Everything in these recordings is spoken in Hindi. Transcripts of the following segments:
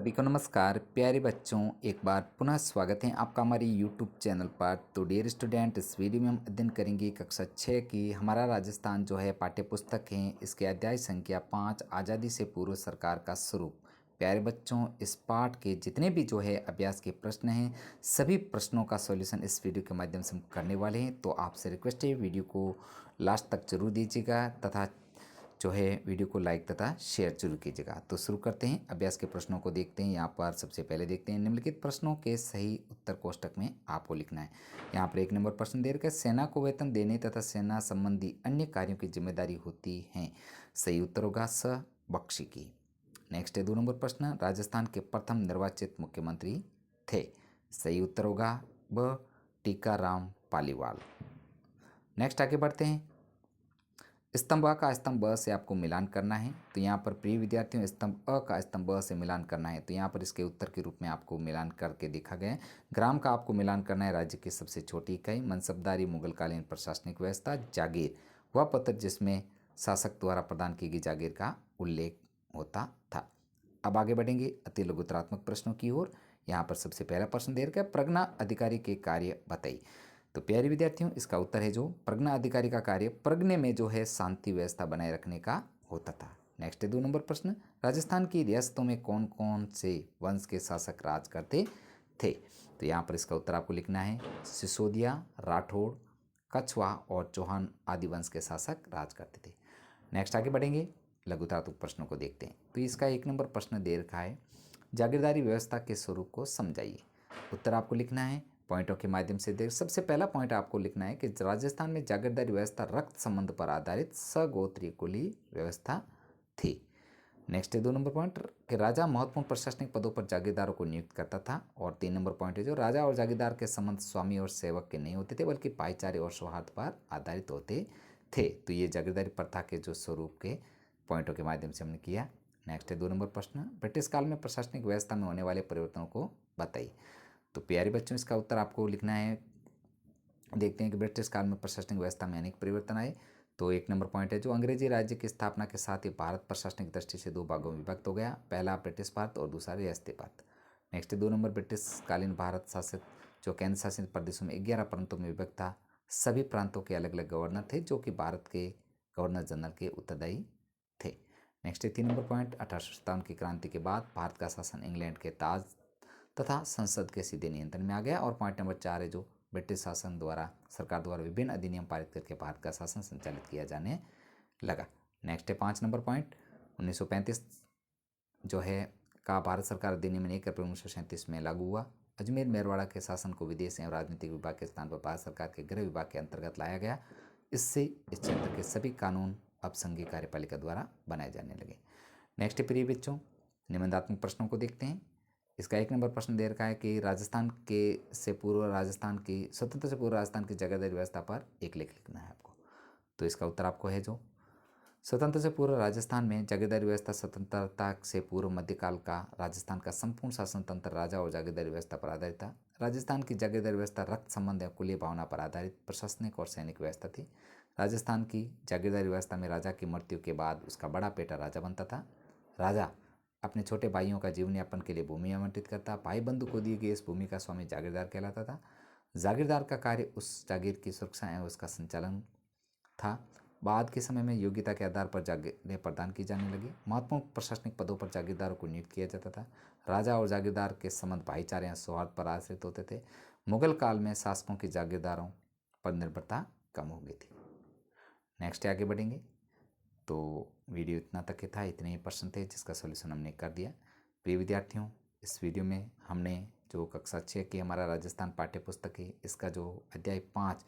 सभी को नमस्कार प्यारे बच्चों, एक बार पुनः स्वागत है आपका हमारी यूट्यूब चैनल पर। तो डियर स्टूडेंट, इस वीडियो में हम अध्ययन करेंगे कक्षा 6 की हमारा राजस्थान जो है पाठ्य पुस्तक है, इसके अध्याय संख्या 5 आज़ादी से पूर्व सरकार का स्वरूप। प्यारे बच्चों, इस पाठ के जितने भी जो है अभ्यास के प्रश्न हैं, सभी प्रश्नों का सॉल्यूशन इस वीडियो के माध्यम से हम करने वाले हैं। तो आपसे रिक्वेस्ट है वीडियो को लास्ट तक जरूर दीजिएगा तथा जो है वीडियो को लाइक तथा शेयर जरूर कीजिएगा। तो शुरू करते हैं, अभ्यास के प्रश्नों को देखते हैं। यहाँ पर सबसे पहले देखते हैं निम्नलिखित प्रश्नों के सही उत्तर कोष्टक में आपको लिखना है। यहाँ पर 1 नंबर प्रश्न दे रखा है, सेना को वेतन देने तथा सेना संबंधी अन्य कार्यों की जिम्मेदारी होती है। सही उत्तर होगा स बख्शी की। नेक्स्ट है 2 नंबर प्रश्न, राजस्थान के प्रथम निर्वाचित मुख्यमंत्री थे। सही उत्तर होगा ब टीकाराम पालीवाल। नेक्स्ट आगे बढ़ते हैं, स्तंभ अ का स्तंभ ब से आपको मिलान करना है। तो यहाँ पर प्रिय विद्यार्थियों, स्तंभ अ का स्तंभ ब से मिलान करना है। तो यहाँ पर इसके उत्तर के रूप में आपको मिलान करके देखा गया है। ग्राम का आपको मिलान करना है, राज्य की सबसे छोटी इकाई, मनसबदारी, मुगलकालीन प्रशासनिक व्यवस्था, जागीर वह पत्र जिसमें शासक द्वारा प्रदान की गई जागीर का उल्लेख होता था। अब आगे बढ़ेंगे अति लघुतरात्मक प्रश्नों की ओर। यहाँ पर सबसे पहला प्रश्न दे रखा है, प्रज्ञा अधिकारी के कार्य बताइए। तो प्यारे विद्यार्थियों, इसका उत्तर है जो प्रज्ञा अधिकारी का कार्य प्रज्ञा में जो है शांति व्यवस्था बनाए रखने का होता था। नेक्स्ट है 2 नंबर प्रश्न, राजस्थान की रियासतों में कौन कौन से वंश के शासक राज करते थे। तो यहाँ पर इसका उत्तर आपको लिखना है, सिसोदिया, राठौड़, कछवा और चौहान आदि वंश के शासक राज करते थे। नेक्स्ट आगे बढ़ेंगे, लघुतात्मक प्रश्नों को देखते हैं। तो इसका 1 नंबर प्रश्न दे रखा है, जागीरदारी व्यवस्था के स्वरूप को समझाइए। उत्तर आपको लिखना है पॉइंटों के माध्यम से। देख, सबसे पहला पॉइंट आपको लिखना है कि राजस्थान में जागीरदारी व्यवस्था रक्त संबंध पर आधारित सगोत्रीय कुलीन व्यवस्था थी। नेक्स्ट है 2 नंबर पॉइंट कि राजा महत्वपूर्ण प्रशासनिक पदों पर जागीरदारों को नियुक्त करता था। और 3 नंबर पॉइंट है जो राजा और जागीरदार के संबंध स्वामी और सेवक के नहीं होते थे, बल्कि भाईचारे और सौहार्द पर आधारित होते थे। तो ये जागीरदारी प्रथा के जो स्वरूप के पॉइंटों के माध्यम से हमने किया। नेक्स्ट है 2 नंबर प्रश्न, ब्रिटिश काल में प्रशासनिक व्यवस्था में होने वाले परिवर्तनों को बताइए। तो प्यारे बच्चों, इसका उत्तर आपको लिखना है, देखते हैं कि ब्रिटिश काल में प्रशासनिक व्यवस्था में अनेक परिवर्तन आए। तो 1 नंबर पॉइंट है जो अंग्रेजी राज्य की स्थापना के साथ ही भारत प्रशासनिक दृष्टि से 2 भागों में विभक्त हो गया, पहला ब्रिटिश भारत और दूसरा रियासती भारत। नेक्स्ट 2 नंबर, ब्रिटिश कालीन भारत शासित जो केंद्र शासित प्रदेशों में 11 प्रांतों में विभक्त था। सभी प्रांतों के अलग अलग गवर्नर थे जो कि भारत के गवर्नर जनरल के उत्तरदायी थे। नेक्स्ट 3 नंबर पॉइंट, 1857 की क्रांति के बाद भारत का शासन इंग्लैंड के ताज तथा संसद के सीधे नियंत्रण में आ गया। और पॉइंट नंबर 4 है जो ब्रिटिश शासन द्वारा सरकार द्वारा विभिन्न अधिनियम पारित करके भारत का शासन संचालित किया जाने लगा। नेक्स्ट है 5 नंबर पॉइंट, 1935 जो है का भारत सरकार अधिनियम 1 अप्रैल 1937 में लागू हुआ। अजमेर मेरवाड़ा के शासन को विदेश एवं राजनीतिक विभाग के स्थान पर भारत सरकार के गृह विभाग के अंतर्गत लाया गया। इससे इस क्षेत्र के सभी कानून अब संघीय कार्यपालिका द्वारा बनाए जाने लगे। नेक्स्ट प्रिय बच्चों, निबंधात्मक प्रश्नों को देखते हैं। इसका 1 नंबर प्रश्न दे रखा है कि राजस्थान के से पूर्व राजस्थान की स्वतंत्र से पूर्व राजस्थान की जागीरदारी व्यवस्था पर एक लेख लिखना है आपको। तो इसका उत्तर आपको है जो स्वतंत्र से पूर्व राजस्थान में जागीरदारी व्यवस्था स्वतंत्रता से पूर्व मध्यकाल का राजस्थान का संपूर्ण शासन तंत्र राजा और जागीरदारी व्यवस्था पर आधारित था। राजस्थान की जागीरदारी व्यवस्था रक्त संबंध या कुलीय भावना पर आधारित प्रशासनिक और सैनिक व्यवस्था थी। राजस्थान की जागीरदारी व्यवस्था में राजा की मृत्यु के बाद उसका बड़ा बेटा राजा बनता था। राजा अपने छोटे भाइयों का जीवन यापन के लिए भूमि आवंटित करता। भाई बंधु को दी गई इस भूमि का स्वामी जागीरदार कहलाता था। जागीरदार का कार्य उस जागीर की सुरक्षा एवं उसका संचालन था। बाद के समय में योग्यता के आधार पर जागीरें प्रदान की जाने लगी। महत्वपूर्ण प्रशासनिक पदों पर जागीरदारों को नियुक्त किया जाता था। राजा और जागीरदार के संबंध भाईचारे या सौहार्द पर आश्रित होते थे। मुगल काल में शासकों की जागीरदारों पर निर्भरता कम हो गई थी। नेक्स्ट आगे बढ़ेंगे। तो वीडियो इतना तक ही था, इतने ही प्रश्न थे जिसका सॉल्यूशन हमने कर दिया। प्रिय विद्यार्थियों, इस वीडियो में हमने जो कक्षा 6 की हमारा राजस्थान पाठ्य पुस्तक है, इसका जो अध्याय 5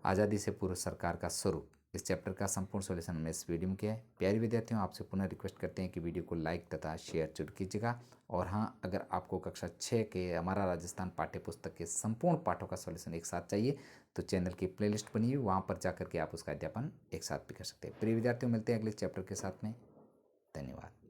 आज़ादी से पूर्व सरकार का स्वरूप, इस चैप्टर का संपूर्ण सॉल्यूशन हमने इस वीडियो में किया है। प्यारे विद्यार्थियों, आपसे पुनः रिक्वेस्ट करते हैं कि वीडियो को लाइक तथा शेयर जरूर कीजिएगा। और हाँ, अगर आपको कक्षा 6 के हमारा राजस्थान पाठ्य पुस्तक के संपूर्ण पाठों का सॉल्यूशन एक साथ चाहिए तो चैनल की प्लेलिस्ट बनी हुई, वहाँ पर जाकर के आप उसका अध्यापन एक साथ भी कर सकते हैं। प्रिय विद्यार्थियों, मिलते हैं अगले चैप्टर के साथ में। धन्यवाद।